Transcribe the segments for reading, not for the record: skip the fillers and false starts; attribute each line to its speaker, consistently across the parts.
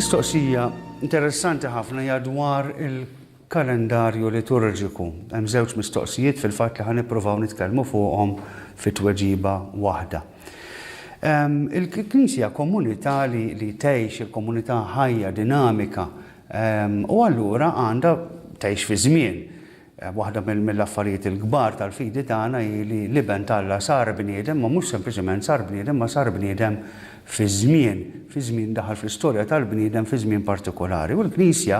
Speaker 1: Mistoqsija interessanti ħafna hija dwar il-kalendarju liturġiku. Hemm żewġ mistoqsijiet fil-fatt li ħanippruvaw nitkellmu fuqhom fit-tweġiba waħda. Il-Knisja komunità li tgħix, il-komunità ħajja dinamika, u allura għandha tgħix fi żmien. Waħda mill-affarijiet il-kbar tal-fidi tagħna li liben Alla sar bniedem, ma mhux sempliċement sar bniedem, ma sar bniedem fi żmien daħal fl-istorja tal-bniedem fi żmien partikolari. U l-Knisja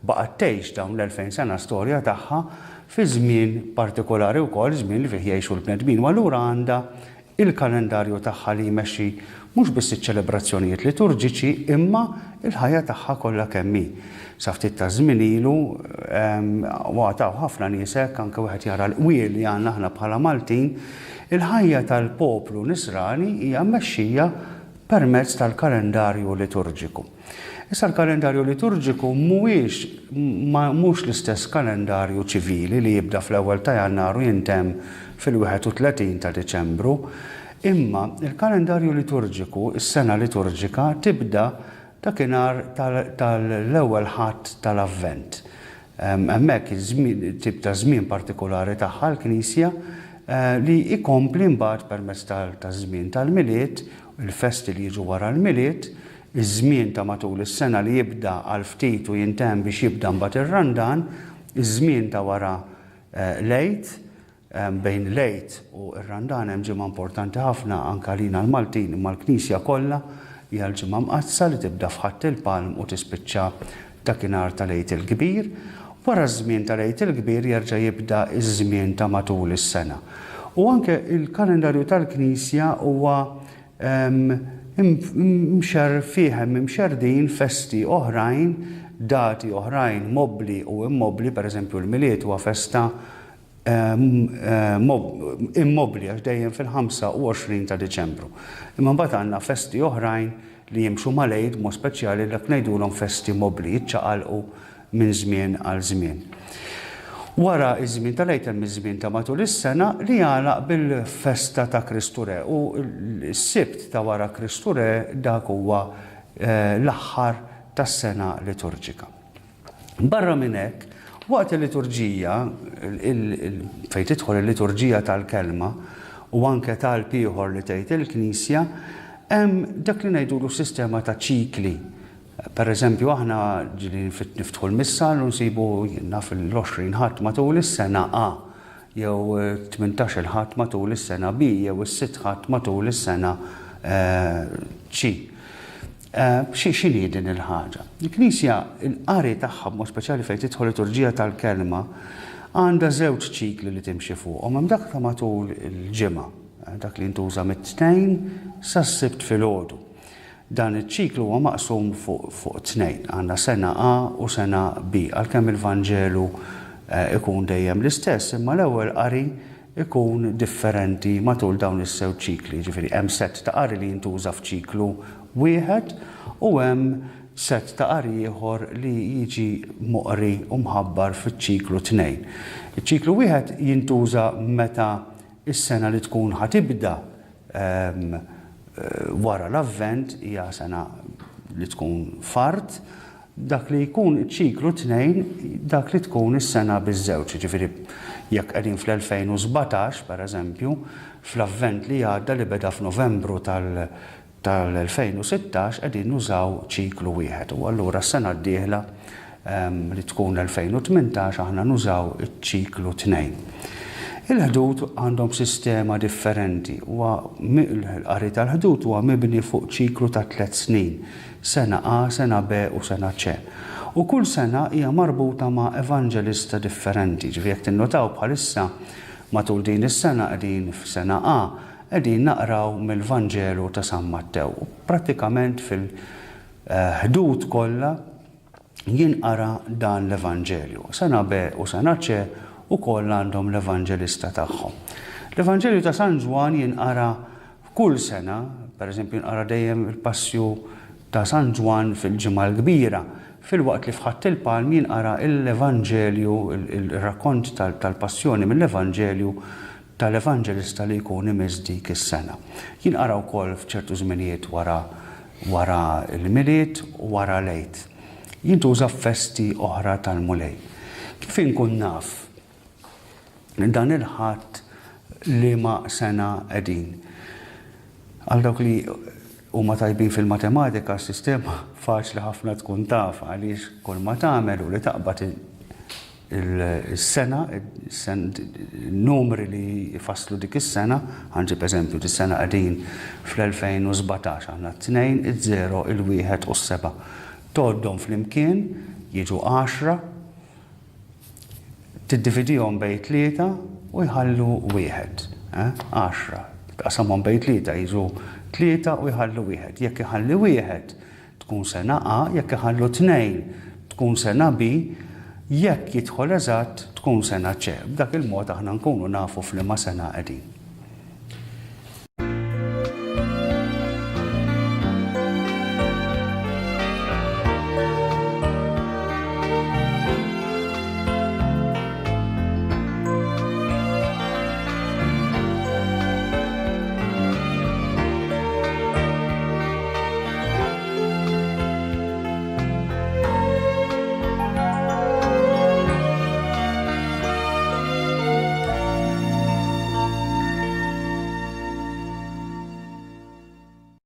Speaker 1: baqgħet tgħix dawn l-2000 sena storja tagħha fi żmien partikolari wkoll, żmien li fih jgħixu l-bnedmin. U allura għandha il-kalendarju tagħha li jmexxi mhux biss iċ-ċelebrazzjonijiet liturġiċi imma il-ħajja tagħha kollha kemm hi. Sa ftit ta' żmien ilu waqgħu ħafna nies hekk anke wieħed jara l-qwiel li għandna aħna bħala Maltin, il-ħajja tal-poplu Nisrani hija mmexxija permezz tal-kalendarju liturġiku. Issa l-kalendarju liturġiku mhux l-istess kalendarju ċivili li jibda fl-ewwel ta' Jannar u jintemm fil-31 ta' Diċembru, imma il-kalendarju liturġiku, is-sena liturġika tibda dakinhar tal-ewwel Ħadd tal-Avvent. Hemmhekk tibda żmien partikolari tagħha l-Knisja li jkompli mbagħad permezz taż-żmien tal-miliet, il-festi li jiġu wara l-miliet, iż-żmien ta' matul is-sena li jibda għal ftit u jintemm biex jibda mbagħad ir-Randan, iż-żmien ta' wara l-Għid, bejn l-Għid u r-Randan hemm ġimgħa importanti ħafna anke għalina l-Maltin imma l-Knisja kollha hija l-ġimgħa mqassa li tibda f'Ħadd il-Palm u tispiċċa dakinhar tal-Għid il-Kbir. Wara ż-żmien tal-Għid il-Kbir jerġa' jibda iż-żmien ta' matul is-sena. U anke il-kalendarju tal-Knisja huwa mxerdin festi oħrajn, dati oħrajn mobbli u immobbli, pereżempju l-miliet huwa festa immobli għax dejjem fil-25 ta' Diċembru. Imma mbagħad għandna festi oħrajn li jimxu mal-Għid mod speċjali li ngħidulhom festi mobbli jiċċaqalqu minn żmien għal żmien. Wara iż-żmien tal-Għid hemm iż-żmien ta' matul is-sena li jagħlaq bil-festa ta' Kristu Re u l-Ħsibt ta' wara Kristu Re dak huwa l-aħħar tas-sena liturġika. Barra minn hekk, waqt il-liturġija, fejn tidħol il-liturġija tal-kelma u anke tal-ieħor li tgħid il-Knisja, hemm dak li ngħidulu sistema ta' ċikli. Pereżempju aħna ġieli niftħu l-missa u nsibu fil-20 Ħadd matul is-sena A, jew 18 Ħadd matul is-sena B, jew is-6 Ħadd matul is-sena C. X'inhi din il-ħaġa? Il-Knisja l-qari tagħha b'mod speċjali fejn tidħol liturġija tal-kelma għandha żewġ ċikli li timxi fuqhom. Hemm dak ta' matul il-ġimgħa, dak li ntuża mit-tnejn sas-sibt filgħodu. Dan iċ-ċiklu huwa maqsum fuq tnejn, għandna sena A u sena B, għalkemm il-Vanġelu ikun dejjem l-istess, imma l-ewwel qari ikun differenti matul dawn is-żewġ ċikli. Ġifieri hemm sett ta' qari li jintuża f'ċiklu wieħed u hemm sett ta' qari ieħor li jiġi moqri u mħabbar fiċ-ċiklu tnejn. Iċ-ċiklu wieħed jintuża meta is-sena li tkun ħatibda wara l-Avvent hija sena li tkun fard, dak li jkun iċ-ċiklu tnejn dak li tkun is-sena biż-żewġ. Ġifieri jekk qegħdin fl-2017 pereżempju, fl-Avvent li għadda li beda f'Novembru tal-2016 qegħdin nużaw ċiklu wieħed. U allura s-sena d-dieħla li tkun l-2018 aħna nużaw iċ-ċiklu tnejn. Il-Ħdud għandhom sistema differenti. Il-qari tal-Ħdud huwa mibni fuq ċiklu ta' 3 snin, sena A, sena B u sena C. U kull sena hija marbuta ma' evanġelista differenti. Ġifieri jekk tinnotaw bħalissa matul din is-sena qegħdin f'sena A qegħdin naqraw mill-Vanġelu ta' San Mattew. Prattikament fil-Ħdud kollha jinqara dan l-Evanġelju. Sena B u sena C ukoll għandhom l-Evanġelista tagħhom. L-Evanġelju ta' San Ġwan jinqara kull sena, pereżempju jinqara dejjem il-Passju ta' San Ġwan fil-ġimgħa l-kbira. Fil-waqt li f'Ħadd il-Palm jinqara l-Evanġelju, il-rakkont tal-Passjoni mill-Evanġelju tal-Evanġelista li jkun imiss dik is-sena. Jinqara wkoll f'ċertu żminijiet wara wara l-miliet u wara l-għid. Jintuża f'festi oħra tal-mulej. Kif inkun naf dan il-Ħadd liema sena qegħdin. Għal dawk li huma tajbin fil-matematika, s-sistema faċli ħafna tkun taf għaliex kull ma tagħmel u li taqbad is-sena, il-numri li jfasslu dik is-sena, ħanġib eżempju dis-sena qegħdin fl-2017 għandna 2, il-0, il-1 u s-7. Toddhom flimkien jiġu 10, tiddividihom bejn 3 u jħallu 1. 10. Tqasamhom bejn 3 jiġu 3 u jħallu 1. Jekk iħalli 1 tkun sena A, jekk iħallu 2 tkun sena B, jekk jidħol eżatt tkun sena C. B'dak il-mod aħna nkunu nafu f'liema sena qegħdin.